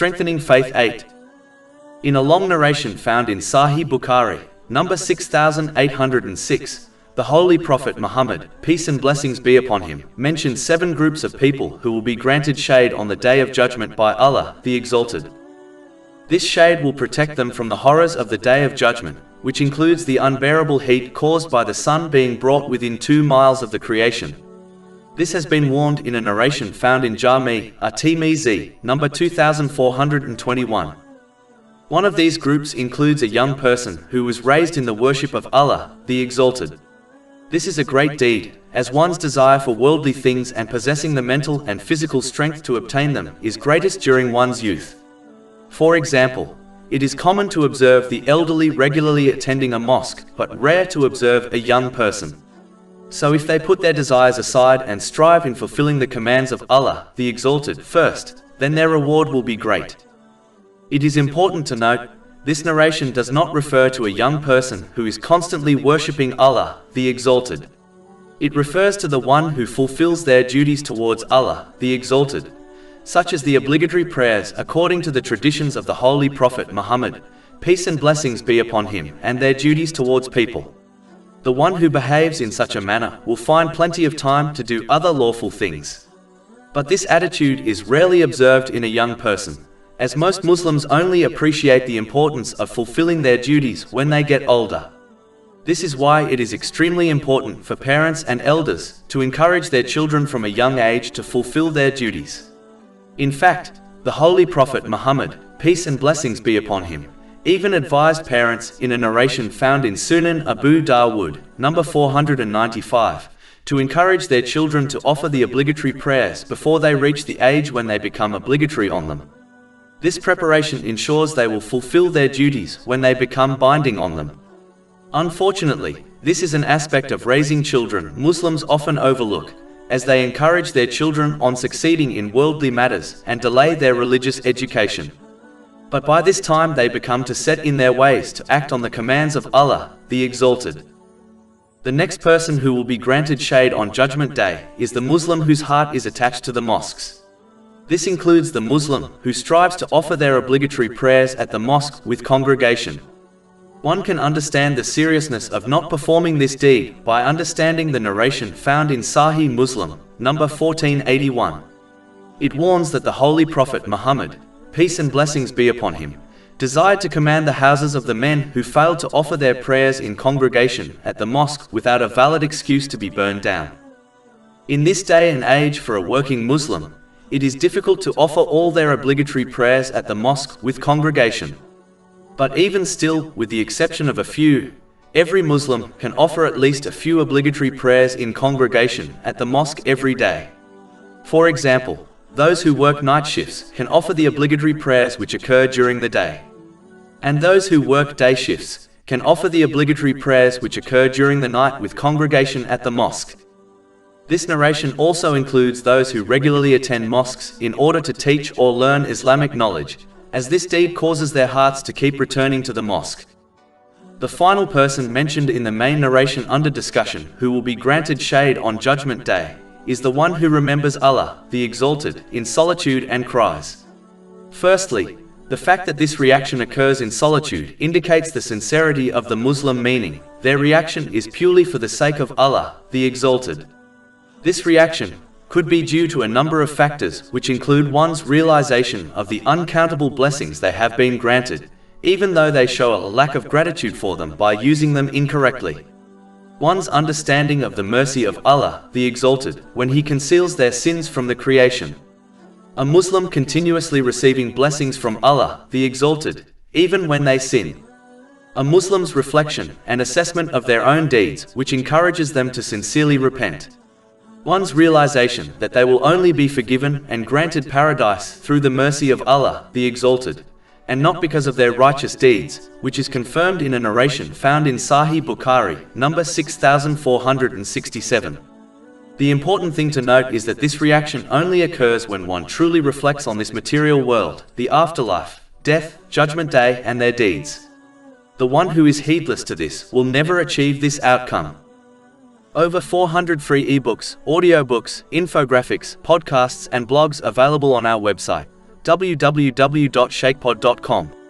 Strengthening Faith 8. In a long narration found in Sahih Bukhari, number 6806, the Holy Prophet Muhammad, peace and blessings be upon him, mentioned 7 groups of people who will be granted shade on the Day of Judgment by Allah, the Exalted. This shade will protect them from the horrors of the Day of Judgment, which includes the unbearable heat caused by the sun being brought within 2 miles of the creation. This has been warned in a narration found in Jami' at-Tirmidhi, number 2421. One of these groups includes a young person who was raised in the worship of Allah, the Exalted. This is a great deed, as one's desire for worldly things and possessing the mental and physical strength to obtain them is greatest during one's youth. For example, it is common to observe the elderly regularly attending a mosque, but rare to observe a young person. So if they put their desires aside and strive in fulfilling the commands of Allah, the Exalted, first, then their reward will be great. It is important to note, this narration does not refer to a young person who is constantly worshipping Allah, the Exalted. It refers to the one who fulfills their duties towards Allah, the Exalted, such as the obligatory prayers according to the traditions of the Holy Prophet Muhammad, peace and blessings be upon him, and their duties towards people. The one who behaves in such a manner will find plenty of time to do other lawful things. But this attitude is rarely observed in a young person, as most Muslims only appreciate the importance of fulfilling their duties when they get older. This is why it is extremely important for parents and elders to encourage their children from a young age to fulfill their duties. In fact, the Holy Prophet Muhammad, peace and blessings be upon him, even advised parents in a narration found in Sunan Abu Dawud, number 495, to encourage their children to offer the obligatory prayers before they reach the age when they become obligatory on them. This preparation ensures they will fulfill their duties when they become binding on them. Unfortunately, this is an aspect of raising children Muslims often overlook, as they encourage their children on succeeding in worldly matters and delay their religious education. But by this time they become to set in their ways to act on the commands of Allah, the Exalted. The next person who will be granted shade on Judgment Day is the Muslim whose heart is attached to the mosques. This includes the Muslim who strives to offer their obligatory prayers at the mosque with congregation. One can understand the seriousness of not performing this deed by understanding the narration found in Sahih Muslim, number 1481. It warns that the Holy Prophet Muhammad, peace and blessings be upon him, desired to command the houses of the men who failed to offer their prayers in congregation at the mosque without a valid excuse to be burned down. In this day and age for a working Muslim, it is difficult to offer all their obligatory prayers at the mosque with congregation. But even still, with the exception of a few, every Muslim can offer at least a few obligatory prayers in congregation at the mosque every day. For example, those who work night shifts can offer the obligatory prayers which occur during the day. And those who work day shifts can offer the obligatory prayers which occur during the night with congregation at the mosque. This narration also includes those who regularly attend mosques in order to teach or learn Islamic knowledge, as this deed causes their hearts to keep returning to the mosque. The final person mentioned in the main narration under discussion who will be granted shade on Judgment Day is the one who remembers Allah, the Exalted, in solitude and cries. Firstly, the fact that this reaction occurs in solitude indicates the sincerity of the Muslim, meaning their reaction is purely for the sake of Allah, the Exalted. This reaction could be due to a number of factors which include one's realization of the uncountable blessings they have been granted, even though they show a lack of gratitude for them by using them incorrectly. One's understanding of the mercy of Allah, the Exalted, when He conceals their sins from the creation. A Muslim continuously receiving blessings from Allah, the Exalted, even when they sin. A Muslim's reflection and assessment of their own deeds which encourages them to sincerely repent. One's realization that they will only be forgiven and granted paradise through the mercy of Allah, the Exalted, and not because of their righteous deeds, which is confirmed in a narration found in Sahih Bukhari, number 6467. The important thing to note is that this reaction only occurs when one truly reflects on this material world, the afterlife, death, Judgment Day, and their deeds. The one who is heedless to this will never achieve this outcome. Over 400 free ebooks, audiobooks, infographics, podcasts, and blogs available on our website, www.shakepod.com.